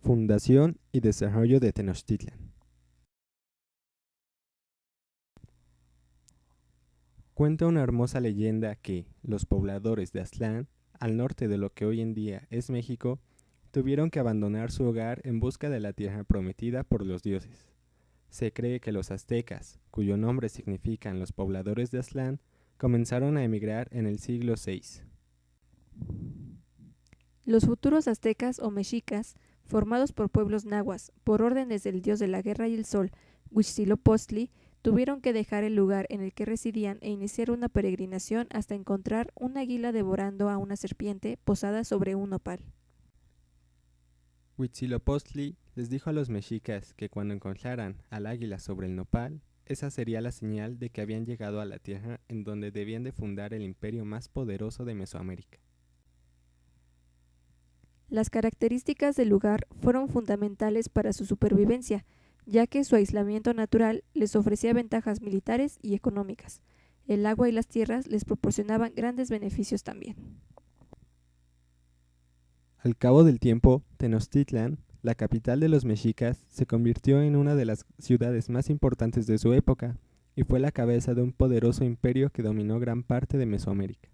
Fundación y desarrollo de Tenochtitlan. Cuenta una hermosa leyenda que los pobladores de Aztlán, al norte de lo que hoy en día es México, tuvieron que abandonar su hogar en busca de la tierra prometida por los dioses. Se cree que los aztecas, cuyo nombre significan los pobladores de Aztlán, comenzaron a emigrar en el siglo VI. Los futuros aztecas o mexicas, formados por pueblos nahuas, por órdenes del dios de la guerra y el sol, Huitzilopochtli, tuvieron que dejar el lugar en el que residían e iniciar una peregrinación hasta encontrar un águila devorando a una serpiente posada sobre un nopal. Huitzilopochtli les dijo a los mexicas que cuando encontraran al águila sobre el nopal, esa sería la señal de que habían llegado a la tierra en donde debían de fundar el imperio más poderoso de Mesoamérica. Las características del lugar fueron fundamentales para su supervivencia, ya que su aislamiento natural les ofrecía ventajas militares y económicas. El agua y las tierras les proporcionaban grandes beneficios también. Al cabo del tiempo, Tenochtitlan, la capital de los mexicas, se convirtió en una de las ciudades más importantes de su época y fue la cabeza de un poderoso imperio que dominó gran parte de Mesoamérica.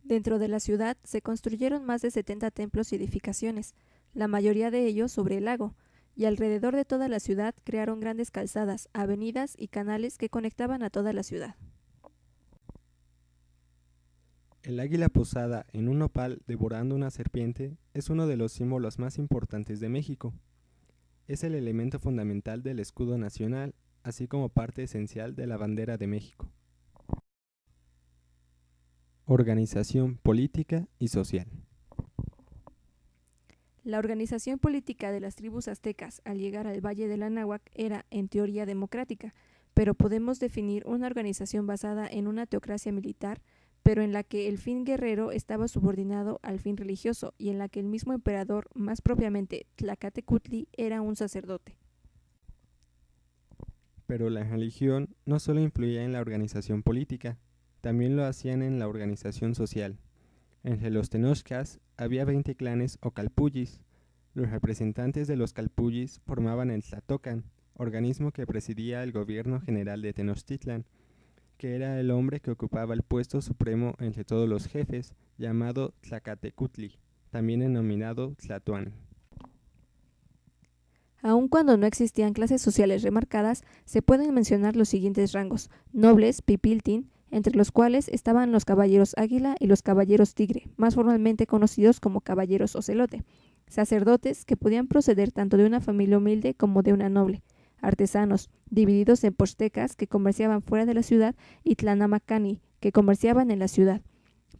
Dentro de la ciudad se construyeron más de 70 templos y edificaciones, la mayoría de ellos sobre el lago, y alrededor de toda la ciudad crearon grandes calzadas, avenidas y canales que conectaban a toda la ciudad. El águila posada en un nopal devorando una serpiente es uno de los símbolos más importantes de México. Es el elemento fundamental del escudo nacional, así como parte esencial de la bandera de México. Organización política y social. La organización política de las tribus aztecas al llegar al Valle del Anáhuac era, en teoría, democrática, pero podemos definir una organización basada en una teocracia militar, pero en la que el fin guerrero estaba subordinado al fin religioso y en la que el mismo emperador, más propiamente Tlacatecutli, era un sacerdote. Pero la religión no solo influía en la organización política, también lo hacían en la organización social. Entre los tenochcas había 20 clanes o calpullis. Los representantes de los calpullis formaban el Tlatocan, organismo que presidía el gobierno general de Tenochtitlan, que era el hombre que ocupaba el puesto supremo entre todos los jefes, llamado Tlacatecutli, también denominado Tlatoani. Aun cuando no existían clases sociales remarcadas, se pueden mencionar los siguientes rangos: nobles, pipiltin, entre los cuales estaban los caballeros águila y los caballeros tigre, más formalmente conocidos como caballeros ocelote; sacerdotes, que podían proceder tanto de una familia humilde como de una noble; artesanos, divididos en pochtecas, que comerciaban fuera de la ciudad, y tlanamacani, que comerciaban en la ciudad;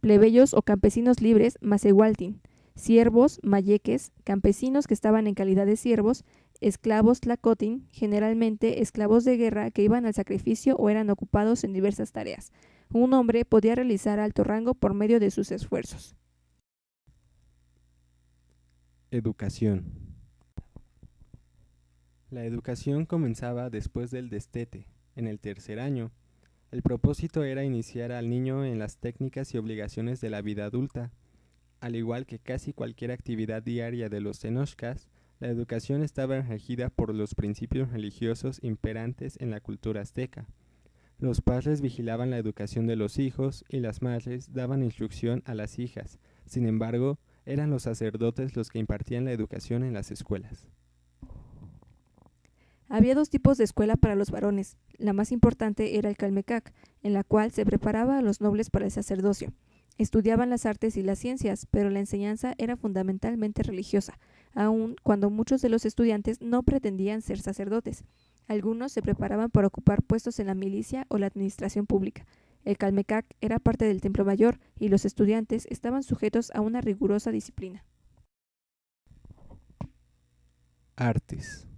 plebeyos o campesinos libres, macehualtin; siervos, mayeques, campesinos que estaban en calidad de siervos; esclavos tlacotin, generalmente esclavos de guerra que iban al sacrificio o eran ocupados en diversas tareas. Un hombre podía realizar alto rango por medio de sus esfuerzos. Educación. La educación comenzaba después del destete, en el tercer año. El propósito era iniciar al niño en las técnicas y obligaciones de la vida adulta. Al igual que casi cualquier actividad diaria de los tenochcas, la educación estaba regida por los principios religiosos imperantes en la cultura azteca. Los padres vigilaban la educación de los hijos y las madres daban instrucción a las hijas. Sin embargo, eran los sacerdotes los que impartían la educación en las escuelas. Había dos tipos de escuela para los varones. La más importante era el Calmecac, en la cual se preparaba a los nobles para el sacerdocio. Estudiaban las artes y las ciencias, pero la enseñanza era fundamentalmente religiosa, aun cuando muchos de los estudiantes no pretendían ser sacerdotes. Algunos se preparaban para ocupar puestos en la milicia o la administración pública. El Calmecac era parte del Templo Mayor y los estudiantes estaban sujetos a una rigurosa disciplina. Artes.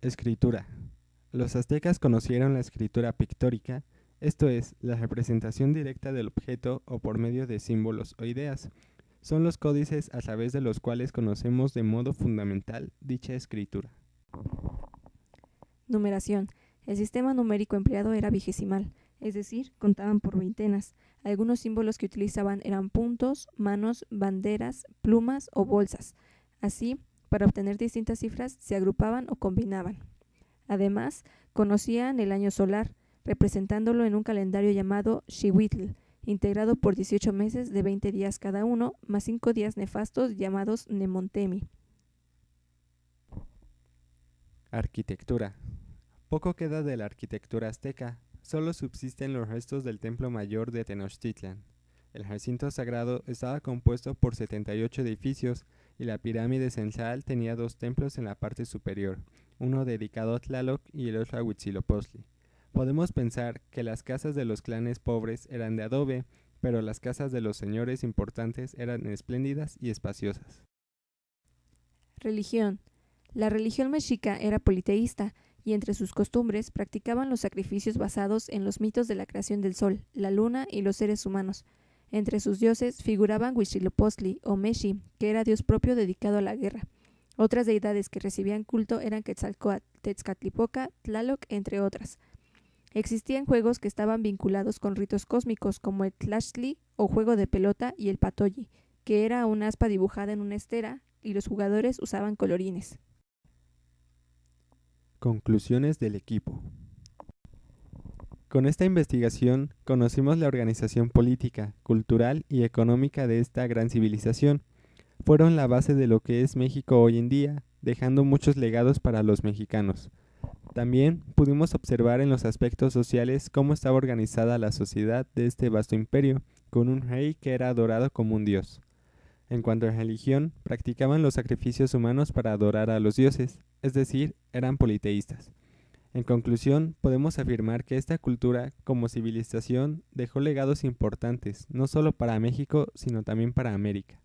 Escritura. Los aztecas conocieron la escritura pictórica, esto es, la representación directa del objeto o por medio de símbolos o ideas. Son los códices a través de los cuales conocemos de modo fundamental dicha escritura. Numeración. El sistema numérico empleado era vigesimal. es decir, contaban por veintenas. Algunos símbolos que utilizaban eran puntos, manos, banderas, plumas o bolsas. Así, para obtener distintas cifras, se agrupaban o combinaban. Además, conocían el año solar, representándolo en un calendario llamado Xihuitl, integrado por 18 meses de 20 días cada uno, más 5 días nefastos llamados Nemontemi. Arquitectura. Poco queda de la arquitectura azteca, solo subsisten los restos del templo mayor de Tenochtitlan. El recinto sagrado estaba compuesto por 78 edificios y la pirámide censal tenía 2 templos en la parte superior, uno dedicado a Tlaloc y el otro a Huitzilopochtli. Podemos pensar que las casas de los clanes pobres eran de adobe, pero las casas de los señores importantes eran espléndidas y espaciosas. Religión. La religión mexica era politeísta y entre sus costumbres practicaban los sacrificios basados en los mitos de la creación del sol, la luna y los seres humanos. Entre sus dioses figuraban Huitzilopochtli o Meshi, que era dios propio dedicado a la guerra. Otras deidades que recibían culto eran Quetzalcóatl, Tezcatlipoca, Tlaloc, entre otras. Existían juegos que estaban vinculados con ritos cósmicos como el Tlachtli o juego de pelota y el Patoyi, que era una aspa dibujada en una estera y los jugadores usaban colorines. Conclusiones del equipo. Con esta investigación conocimos la organización política, cultural y económica de esta gran civilización. Fueron la base de lo que es México hoy en día, dejando muchos legados para los mexicanos. También pudimos observar en los aspectos sociales cómo estaba organizada la sociedad de este vasto imperio, con un rey que era adorado como un dios. En cuanto a religión, practicaban los sacrificios humanos para adorar a los dioses, es decir, eran politeístas. En conclusión, podemos afirmar que esta cultura, como civilización, dejó legados importantes, no solo para México, sino también para América.